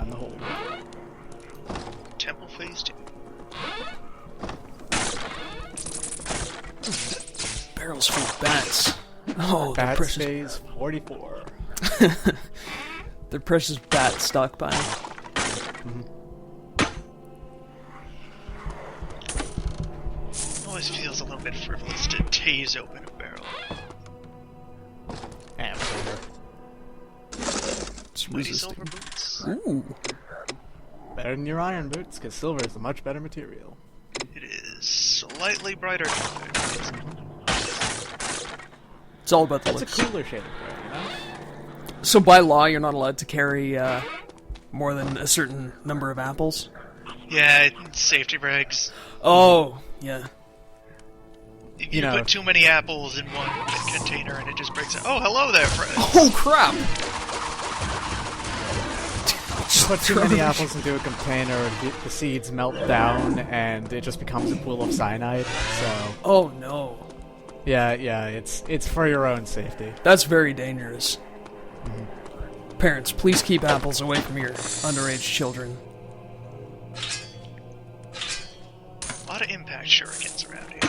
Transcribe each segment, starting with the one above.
down the hole. Temple Phase 2. Barrels full of bats. Oh, they're Bat precious. Phase 44. They're precious bat stockpile. Always feels a little bit frivolous to tase open a barrel. And silver. It's Mighty resisting. silver boots. Ooh. Better than your iron boots, because silver is a much better material. It is slightly brighter. It's all about the It's a looks. cooler shade of gray, you know? So by law, you're not allowed to carry more than a certain number of apples? Yeah, safety regs. Oh, yeah. You know. put too many apples in one container and it just breaks it. Oh, hello there, friends. Oh, crap! Put too many apples into a container, the seeds melt down, and it just becomes a pool of cyanide, so... Oh, no. Yeah, it's for your own safety. That's very dangerous. Parents, please keep apples away from your underage children. A lot of impact shurikens around here.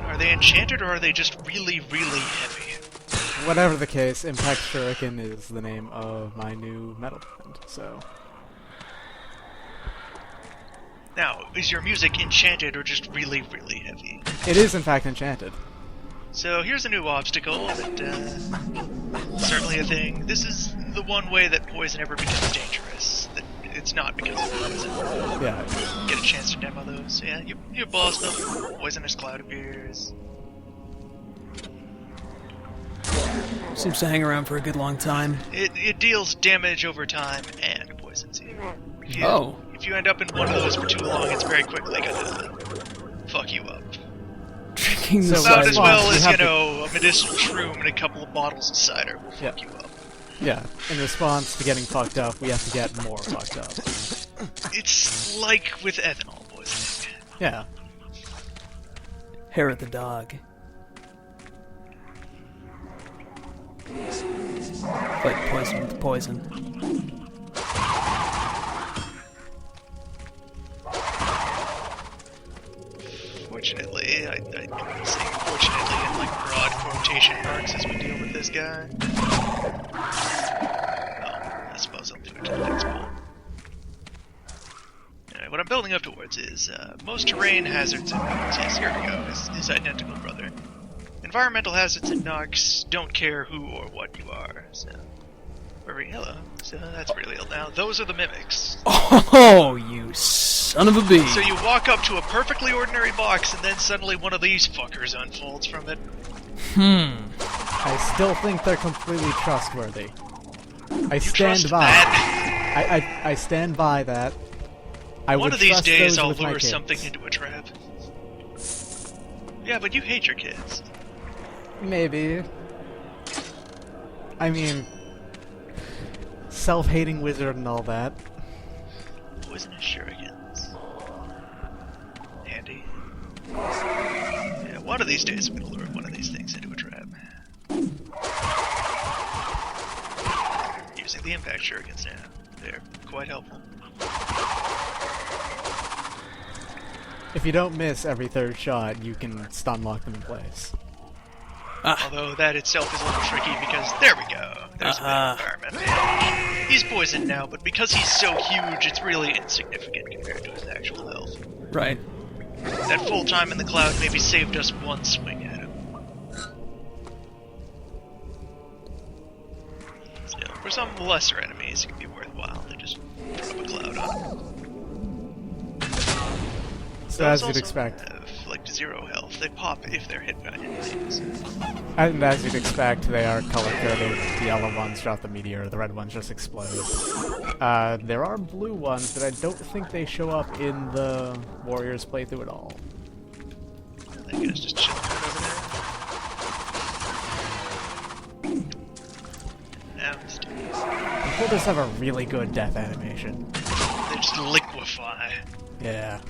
Are they enchanted or are they just really, really heavy? Whatever the case, Impact Shuriken is the name of my new metal band, so... Now, is your music enchanted or just really, really heavy? It is in fact enchanted. So here's a new obstacle that, certainly a thing. This is the one way that poison ever becomes dangerous. That it's not because of poison. Yeah. Get a chance to demo those. Yeah, your boss, the poisonous cloud appears. Seems to hang around for a good long time. It deals damage over time and poisons you. If you end up in one of those for too long, it's very quickly gonna fuck you up. Drinking So the About cider. as well as, have a medicinal shroom and a couple of bottles of cider will fuck you up. Yeah. In response to getting fucked up, we have to get more fucked up. It's like with ethanol poisoning. Yeah. Hair of the dog. Fight poison with poison. Fortunately, I say fortunately in like broad quotation marks as we deal with this guy. Well, I suppose I'll do it to the next pool. Anyway, what I'm building up towards is most terrain hazards in Nox, yes, here we go, his identical brother. Environmental hazards in Nox don't care who or what you are, so... Very hello, so that's really ill. Now, those are the mimics. Oh, you son of a bee. So you walk up to a perfectly ordinary box, and then suddenly one of these fuckers unfolds from it. I still think they're completely trustworthy. I stand trust by. that? I stand by that. I One would of these trust days those I'll with my lure kids. something into a trap. Yeah, but you hate your kids. Maybe. I mean, self-hating wizard and all that. Poisonous shurikens. Handy. Yeah, one of these days I'm gonna lure one of these things into a trap. Using the impact shurikens now. They're quite helpful. If you don't miss every third shot, you can stun lock them in place. Although that itself is a little tricky because there we go. There's a bit of environmental damage. He's poisoned now, but because he's so huge, it's really insignificant compared to his actual health. Right. That full time in the cloud maybe saved us one swing at him. Still, for some lesser enemies, it can be worthwhile to just throw a cloud on them. So Those as you'd also expect. have, like, 0 health. They pop if they're hit by enemies. And as you'd expect, they are color-coded. The yellow ones drop the meteor, the red ones just explode. There are blue ones, but I don't think they show up in the Warriors playthrough at all. That guy's just chilling right over there. Now he's dead. The Holders have a really good death animation. They just liquefy. Yeah.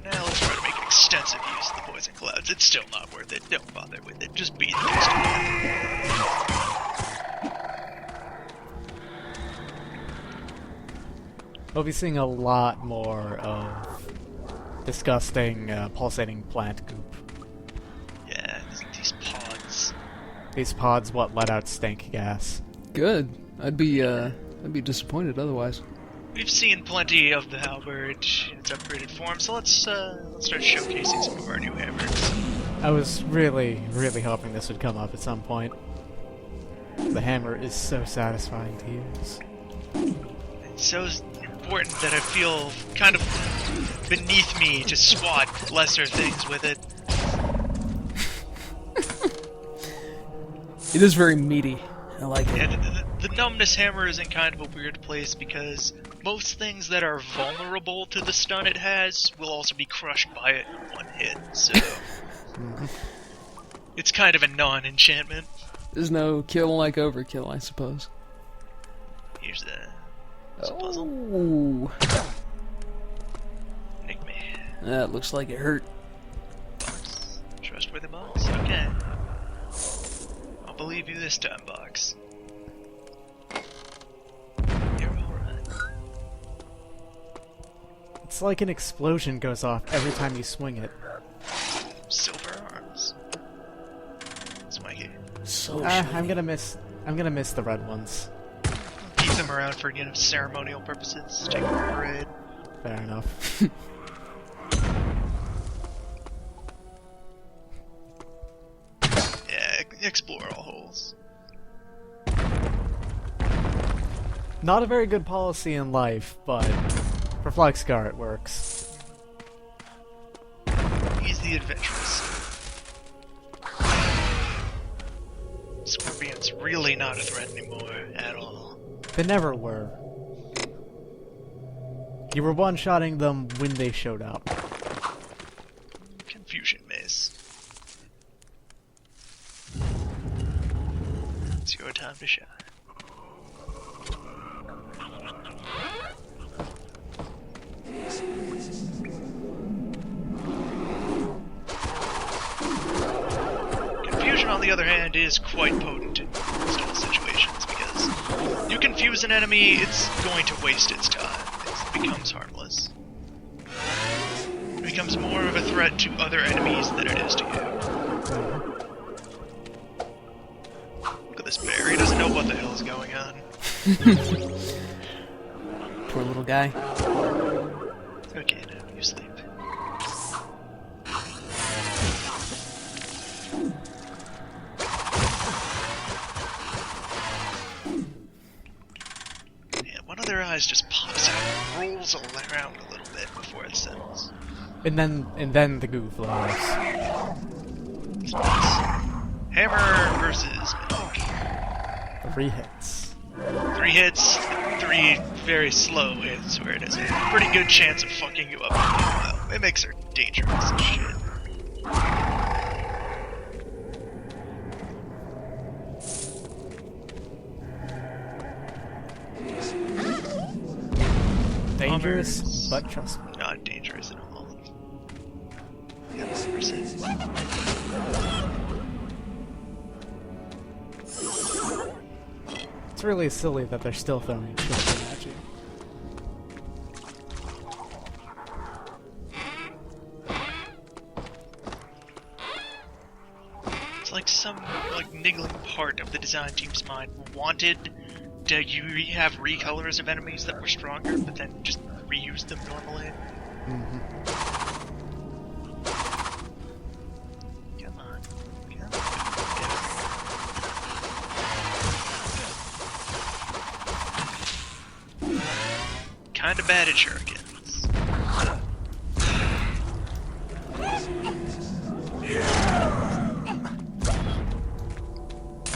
Now let's try to make it extensive use of the poison clouds, it's still not worth it. Don't bother with it. Just beat the next We'll be seeing a lot more of disgusting, pulsating plant goop. Yeah, these pods. These pods, what let out stink gas. Good. I'd be disappointed otherwise. We've seen plenty of the halberd in its upgraded form, so let's start showcasing some of our new hammers. I was really, really hoping this would come up at some point. The hammer is so satisfying to use. It's so important that I feel kind of beneath me to swat lesser things with it. It is very meaty. I like it. Yeah, the numbness hammer is in kind of a weird place because most things that are vulnerable to the stun it has will also be crushed by it in one hit, so it's kind of a non-enchantment. There's no kill like overkill, I suppose. Here's a puzzle. Ooh. Nick me. That looks like it hurt. Box. Trustworthy box? Okay. I'll believe you this time, box. You're alright. It's like an explosion goes off every time you swing it. Silver arms. Swanky. So I'm gonna miss the red ones. Keep them around for, ceremonial purposes. Take them to parade. Fair enough. Yeah, explore all holes. Not a very good policy in life, but for Flexgar it works. He's the adventurous. Scorpion's really not a threat anymore, at all. They never were. You were one-shotting them when they showed up. Confusion maze. It's your time to shine. Confusion, on the other hand, is quite potent in stun situations because you confuse an enemy, it's going to waste its time. It becomes harmless. It becomes more of a threat to other enemies than it is to you. Look at this bear, he doesn't know what the hell is going on. Poor little guy. Okay, now you sleep. Yeah, one of their eyes just pops out and rolls around a little bit before it settles. And then the goo flies. It's nice. Hammer versus Milk. 3 hits. 3 hits, 3 very slow hits where it has a pretty good chance of fucking you up in a while. It makes her dangerous as shit. Dangerous, Bombers. but trust me. Not dangerous at all. Yeah, 100%. It's really silly that they're still throwing children at you. It's like some niggling part of the design team's mind wanted to have recolors of enemies that were stronger, but then just reuse them normally. Come on. Kinda bad at shurikens.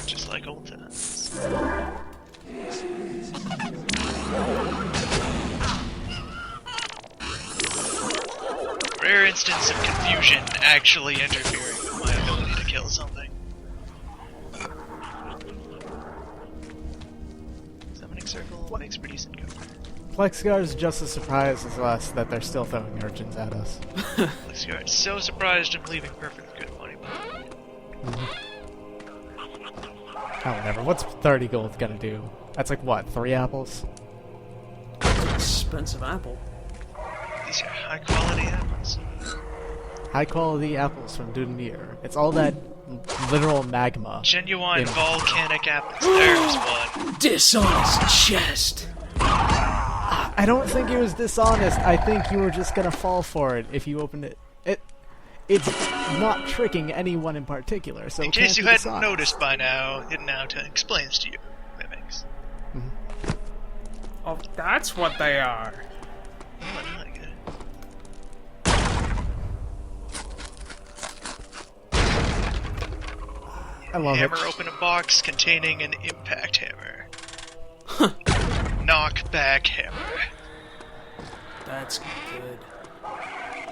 Just like old times. Rare instance of confusion actually interfering with my ability to kill something. Summoning circle makes for decent cover. Flexgar is just as surprised as us that they're still throwing urchins at us. Flexgar is so surprised I'm leaving perfect good money. Oh, whatever. What's 30 gold gonna do? That's like, what, 3 apples? Expensive apple. These are high quality apples. High quality apples from Dunmir. It's all that literal magma. Genuine volcanic apples. There's one. Dishonest chest. I don't think it was dishonest. I think you were just gonna fall for it if you opened it. It's not tricking anyone in particular, so In it case can't you be hadn't dishonest. noticed by now, it now explains to you. Mimics. Oh, that's what they are. Oh, I know how to get it. I love Hammer it. open a box containing an impact hammer. Knockback hammer. That's good.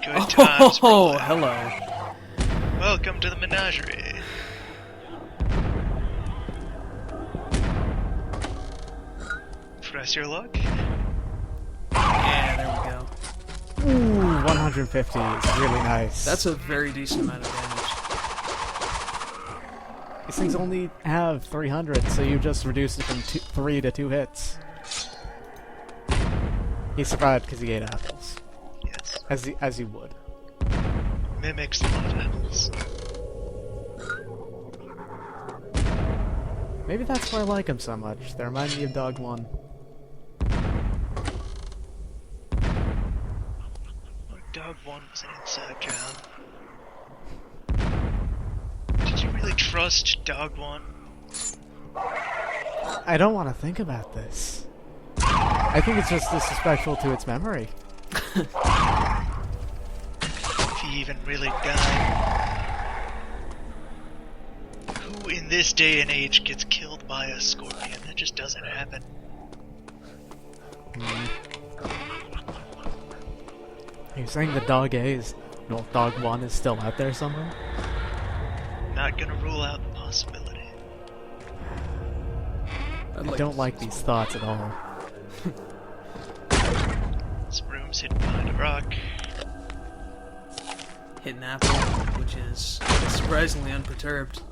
Good times. Oh, brother. hello. Welcome to the menagerie. Press your luck. Yeah, there we go. Ooh, 150 is really nice. That's a very decent amount of damage. These things only have 300, so you just reduced it from 3 to 2 hits. He survived because he ate apples. Yes. As you would. Mimics love apples. Maybe that's why I like him so much. They remind me of Dog 1. Dog 1 was an inside job. Did you really trust Dog 1? I don't want to think about this. I think it's just disrespectful to its memory. If he even really died. Who in this day and age gets killed by a scorpion? That just doesn't happen. Are you saying the Dog A is... Well, Dog 1 is still out there somewhere? Not gonna rule out the possibility. I don't like these thoughts at all. This room's hidden behind a rock. Hidden apple, which is surprisingly unperturbed.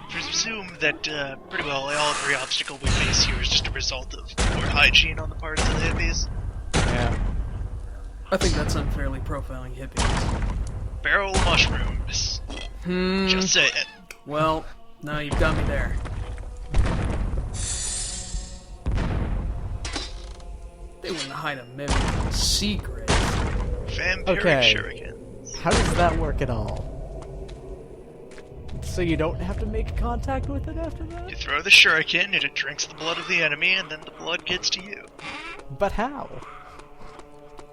Presume that pretty well all every obstacle we face here is just a result of poor hygiene on the part of the hippies. Yeah. I think that's unfairly profiling hippies. Barrel mushrooms. Just saying. Well, no, you've got me there. They wouldn't hide a mimic secret. Vampiric Okay. shurikens. How does that work at all? So you don't have to make contact with it after that? You throw the shuriken, and it drinks the blood of the enemy, and then the blood gets to you. But how?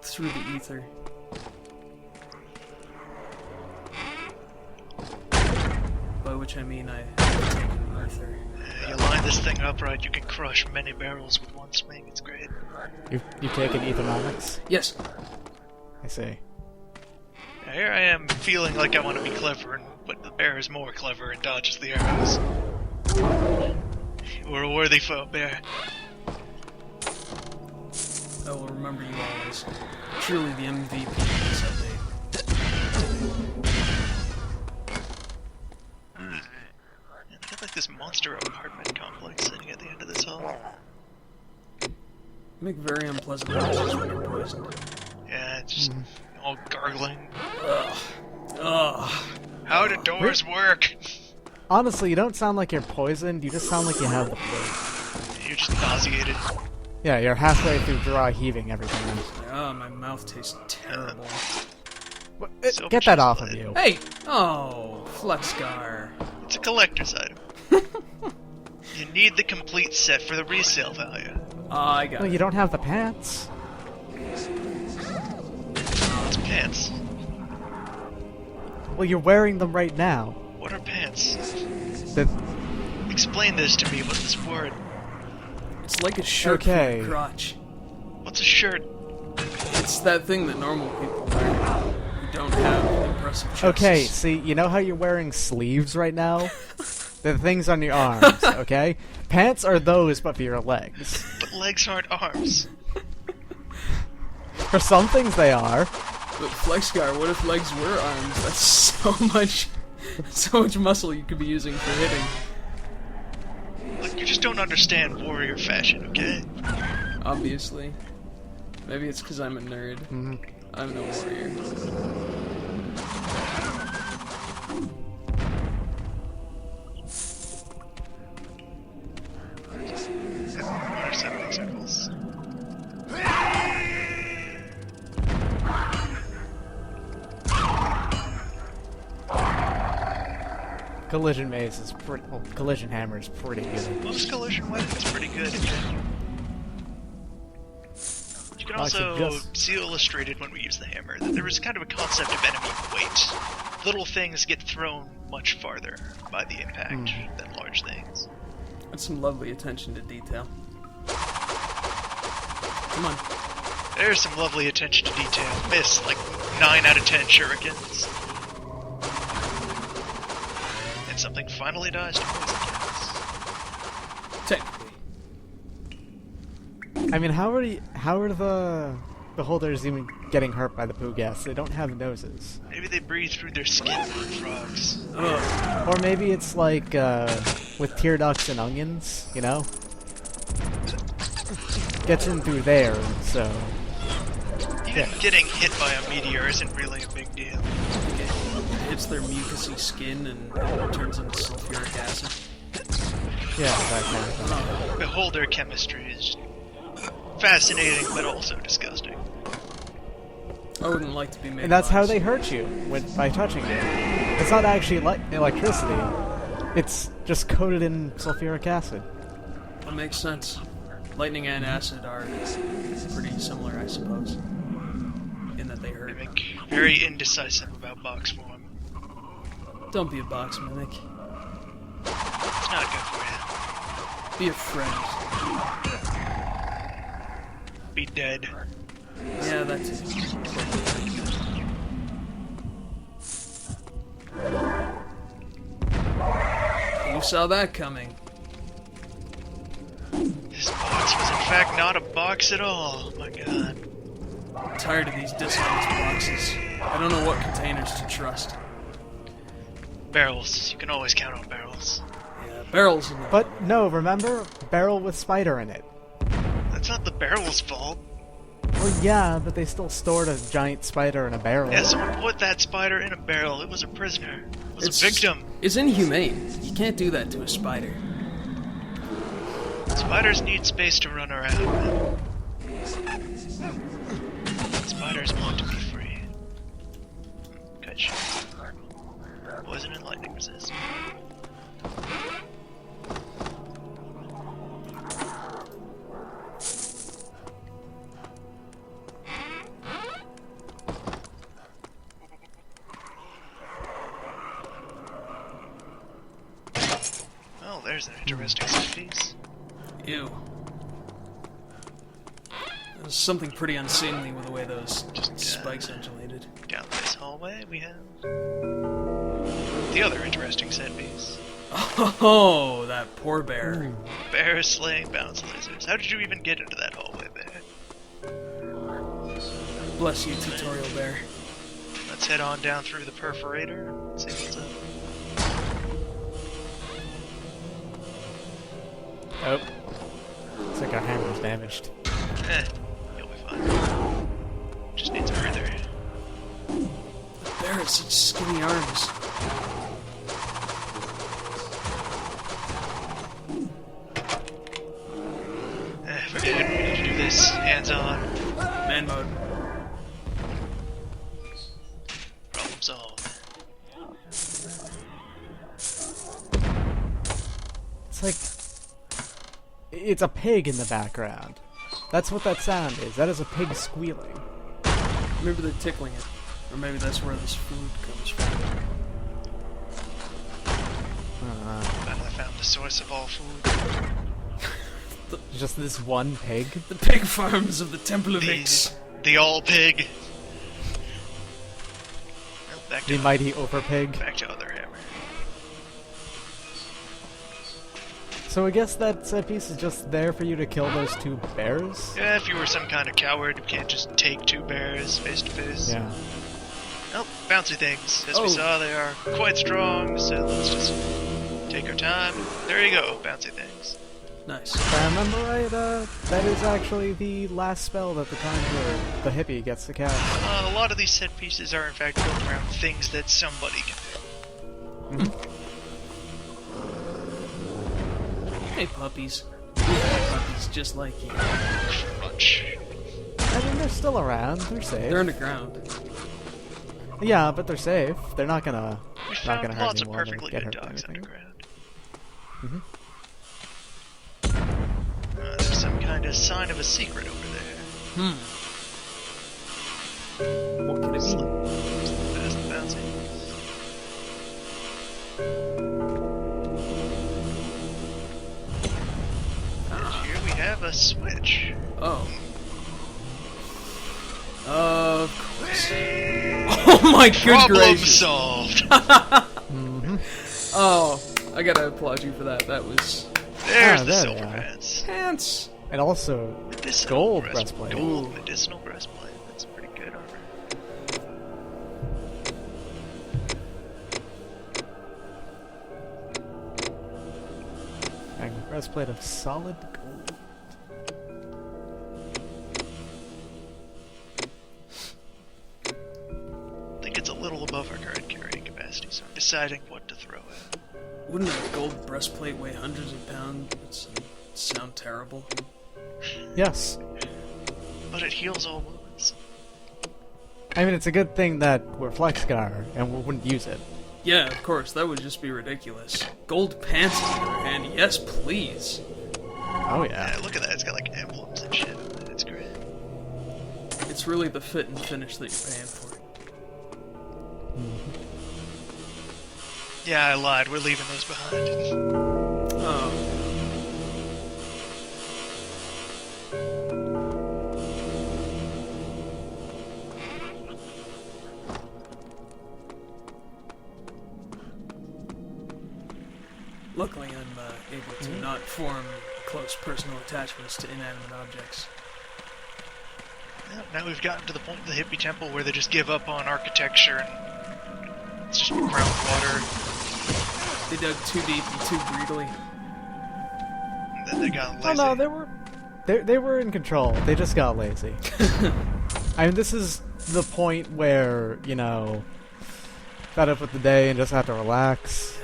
Through the ether. By which I mean I have taken the ether. You line this thing up right, you can crush many barrels with one swing. It's great. You've taken ethernomics? Yes. I see. Now here I am feeling like I want to be clever, but the bear is more clever and dodges the arrows. You were a worthy foe, bear. I will remember you always. Truly the MVP of this update. They got like this monster apartment complex sitting at the end of this hall. Make very unpleasant noises when you're poisoned. Yeah, it's just all gargling. Ugh. Ugh. How do doors work? Honestly, you don't sound like you're poisoned, you just sound like you have the flu. You're just nauseated. Yeah, you're halfway through dry heaving everything. Oh, my mouth tastes terrible. So Get that much off of blood. you. Hey! Oh, Flexgar. It's a collector's item. You need the complete set for the resale value. I got Well, it. you don't have the pants. It's pants. Well, you're wearing them right now. What are pants? The, Explain this to me, what's this word? It's like a shirt Okay. for your crotch. What's a shirt? It's that thing that normal people wear who don't have impressive chests. okay, see, you know how you're wearing sleeves right now? The things on your arms, okay? Pants are those, but for your legs. But legs aren't arms. For some things they are. But Flexgar, what if legs were arms? That's so much muscle you could be using for hitting. Look, you just don't understand warrior fashion, okay? Obviously. Maybe it's because I'm a nerd. Mm-hmm. I'm no warrior. Or something circles. Collision maze is pretty. Well, collision hammer is pretty good. Most collision weapons pretty good. You can also see illustrated when we use the hammer that there is kind of a concept of enemy weight. Little things get thrown much farther by the impact than large things. That's some lovely attention to detail. Come on. There's some lovely attention to detail. Miss like 9 out of 10 shurikens. And something finally dies to poison gas. Technically. I mean, how are the beholders even getting hurt by the poo gas? They don't have noses. Maybe they breathe through their skin like frogs. Ugh. Or maybe it's like with tear ducts and onions, you know? Gets in through there, so... Even getting hit by a meteor isn't really a big deal. It hits their mucousy skin and it turns into sulfuric acid. Yeah, that kind of thing. Beholder chemistry is fascinating, but also disgusting. I wouldn't like to be made And that's of how ice. they hurt you, by touching it. It's not actually electricity. It's just coated in sulfuric acid. That makes sense. Lightning and acid are pretty similar, I suppose. In that they They hurt. make very indecisive about box form. Don't be a box mimic. It's not good for Be a friend. you. Be dead. Yeah, that's it. You saw that coming. This box was in fact not a box at all. Oh my god. I'm tired of these dishonest boxes. I don't know what containers to trust. Barrels. You can always count on barrels. Yeah, barrels in the... But no, remember? Barrel with spider in it. That's not the barrel's fault. Well, yeah, but they still stored a giant spider in a barrel. Yeah, someone put that spider in a barrel. It was a prisoner. It was a victim. It's inhumane. You can't do that to a spider. Spiders need space to run around. Spiders want to be free. Cut shit. Poison and lightning resist. Oh, there's an interesting set piece. Ew. There's something pretty unseemly with the way those spikes undulated. Down this hallway we have the other interesting set piece. Oh, that poor bear. Bear slaying bounce lasers. How did you even get into that hallway, Bear? Bless you, tutorial bear. Let's head on down through the perforator and see what's up. Oh. Looks like our hammer's damaged. You'll be fine. Just needs a breather. The bear has such skinny arms. Forget it, we need to do this. Hands on. Man mode. Problem solved. It's like... It's a pig in the background. That's what that sound is. That is a pig squealing. Maybe they're tickling it. Or maybe that's where this food comes from. Finally found the source of all food. Just this one pig? The pig farms of the Temple of Ix. The all pig. Well, back to The mighty over pig. back to other hammer. So I guess that set piece is just there for you to kill those two bears? Yeah, if you were some kind of coward who can't just take two bears face to face. Yeah. Oh, bouncy things. As Oh. we saw, they are quite strong, so let's just take our time. There you go, bouncy things. Nice. If I remember right, that is actually the last spell that the conjurer, the hippie, gets to cast. A lot of these set pieces are in fact built around things that somebody can do. Hey, puppies. Puppies just like you. Crunch. I mean, they're still around. They're safe. They're underground. Yeah, but they're safe. They're not gonna We not found gonna hurt lots of anyone and perfectly get good hurt by dogs anything. underground. There's some kind of sign of a secret over there. What could it be? Fast and bouncy. And here we have a switch. Oh. Of course. Oh my good Problem gracious. solved. Oh, I gotta applaud you for that. That was There's Ah, the there silver they are. pants. pants. And also, Medicinal gold breastplate. Gold medicinal breastplate. That's pretty good armor. and a breastplate of solid gold. I think it's a little above our current carrying capacity, so I'm deciding what to throw at. Wouldn't a gold breastplate weigh hundreds of pounds and sound terrible? Yes. But it heals all wounds. I mean, it's a good thing that we're Flexgar and we wouldn't use it. Yeah, of course, that would just be ridiculous. Gold pants, on the other hand, yes please. Oh yeah. Yeah, look at that. It's got like emblems and shit on it. It's great. It's really the fit and finish that you're paying for. Yeah, I lied. We're leaving those behind. Oh. Luckily, I'm able to not form close personal attachments to inanimate objects. Yeah, now we've gotten to the point of the hippie temple where they just give up on architecture and it's just groundwater. They dug too deep and too greedily. And then they got Oh lazy. no, they were in control. They just got lazy. I mean, this is the point where, you know, fed up with the day and just have to relax.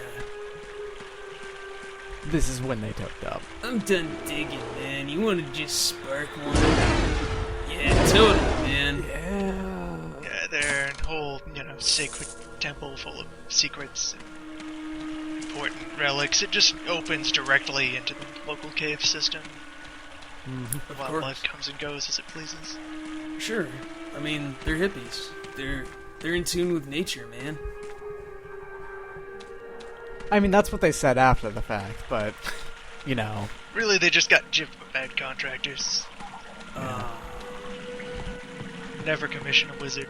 This is when they took up. I'm done digging, man. You want to just spark one? Yeah, totally, man. Yeah. Yeah, they're a whole, you know, sacred temple full of secrets and important relics. It just opens directly into the local cave system. Of While course. life comes and goes as it pleases. Sure. I mean, they're hippies. They're in tune with nature, man. I mean, that's what they said after the fact, but, you know. Really, they just got gypped by bad contractors. Never commission a wizard.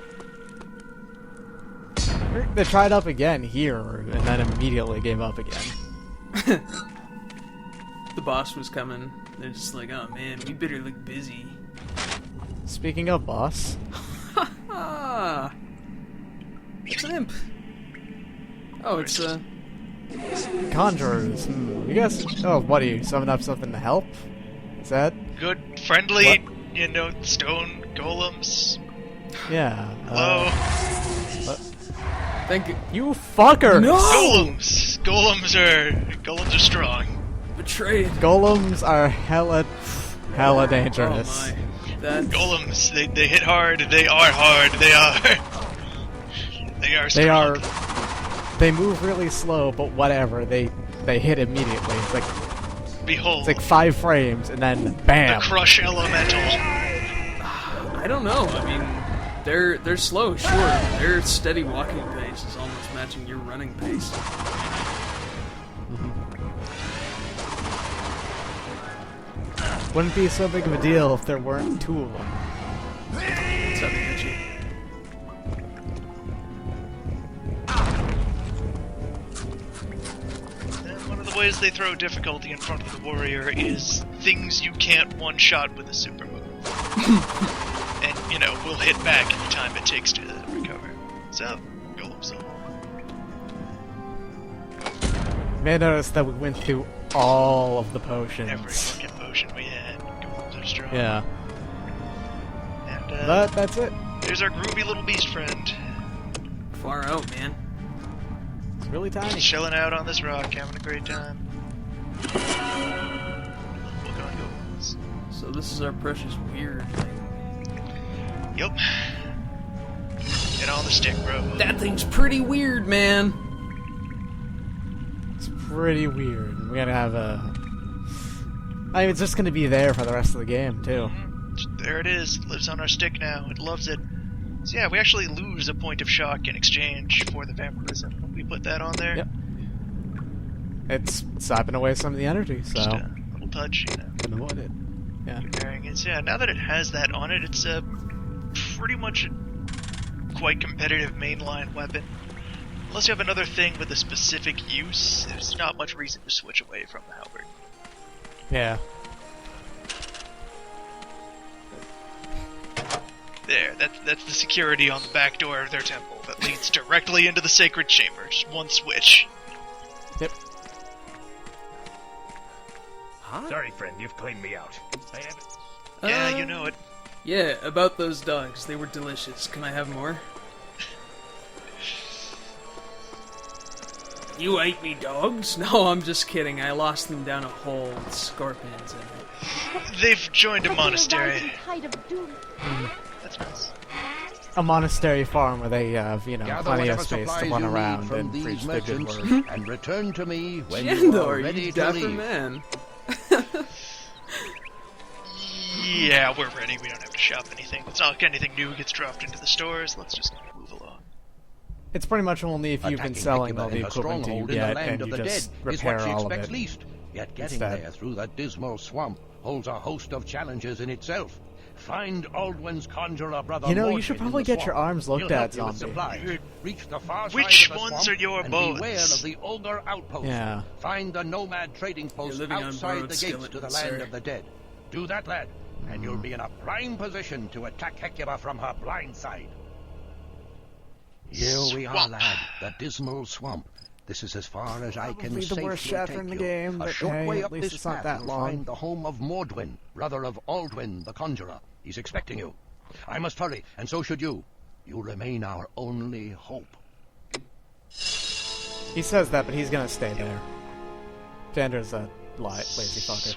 They tried up again here, and then immediately gave up again. The boss was coming. They're just like, oh man, we better look busy. Speaking of boss, Ah, it's an imp. Oh, it's conjurers. You guys, oh, what are you, summon up something to help? Is that? Good, friendly, you know, stone golems. Yeah. Hello. thank you. You fucker! No! Golems! Golems are strong. Betrayed. Golems are hella dangerous. Oh my. That Golems, they hit hard, they are hard, they are They strong. are. They move really slow, but whatever. They hit immediately. It's like Behold, it's like 5 frames, and then bam. the crush elemental. I don't know. I mean, they're slow, sure. Their steady walking pace is almost matching your running pace. Wouldn't be so big of a deal if there weren't 2 of them. That's how they get you. And one of the ways they throw difficulty in front of the warrior is things you can't one-shot with a super move. And, you know, we'll hit back in the time it takes to recover. So, Golem Soul. You may notice that we went through all of the potions. Every fucking potion we had. Golems are strong. Yeah. And, But that's it. there's our groovy little beast friend. Far out, man. It's really tiny. Chilling out on this rock, having a great time. Looking on golems. So this is our precious weird thing. Yup. Get on the stick, bro. That thing's pretty weird, man. It's pretty weird. We're gonna have a... I mean, it's just gonna be there for the rest of the game, too. There it is. It lives on our stick now. It loves it. So yeah, we actually lose a point of shock in exchange for the vampirism. We put that on there. Yep. It's sapping away some of the energy, so... Just a little touch, you know. Can avoid it. Yeah. Comparing it. So yeah, now that it has that on it, it's pretty much a quite competitive mainline weapon. Unless you have another thing with a specific use, there's not much reason to switch away from the halberd. Yeah. There, that's the security on the back door of their temple that leads directly into the sacred chamber. Just one switch. Yep. Sorry, friend, you've cleaned me out. I haven't... Yeah, you know it. Yeah, about those dogs. They were delicious. Can I have more? You ate me dogs? No, I'm just kidding. I lost them down a hole with scorpions in it. They've joined a monastery. That's nice. A monastery farm where they have, you know, Gather plenty of whatever space to supplies run you need around from and these preach the good merchants word. and return to me when you are Jandor, ready you to dapper leave. man. Yeah, we're ready. We don't have to shop anything. It's not like anything new gets dropped into the stores. Let's just move along. It's pretty much only if you've been Attacking selling all the Hecuba in her equipment you stronghold in the get land and of you the just dead is what repair she all of expects it. least. Yet getting instead. there through that dismal swamp holds a host of challenges in itself. Find Aldwin's conjurer brother. You know, you Mordred should in probably the get your swamp. arms looked He'll at, help you with zombie. supplies. Reach the far Which side of the ones swamp are your and bones? beware of the ogre outpost. Yeah. Find the nomad trading post living on outside borrowed the gates to the skeletons, land sir. of the dead. Do that, lad, and you'll be in a prime position to attack Hecuba from her blind side. Here we are, Swamp. lad, the dismal swamp. This is as far as I can Probably the safely worst chapter take in the you. game, A but short hey, way at up least this it's not path, that you'll long. find the home of Mordwin, brother of Aldwin the conjurer. He's expecting you. I must hurry, and so should you. You remain our only hope. He says that, but he's gonna stay there. Jander's a lazy fucker.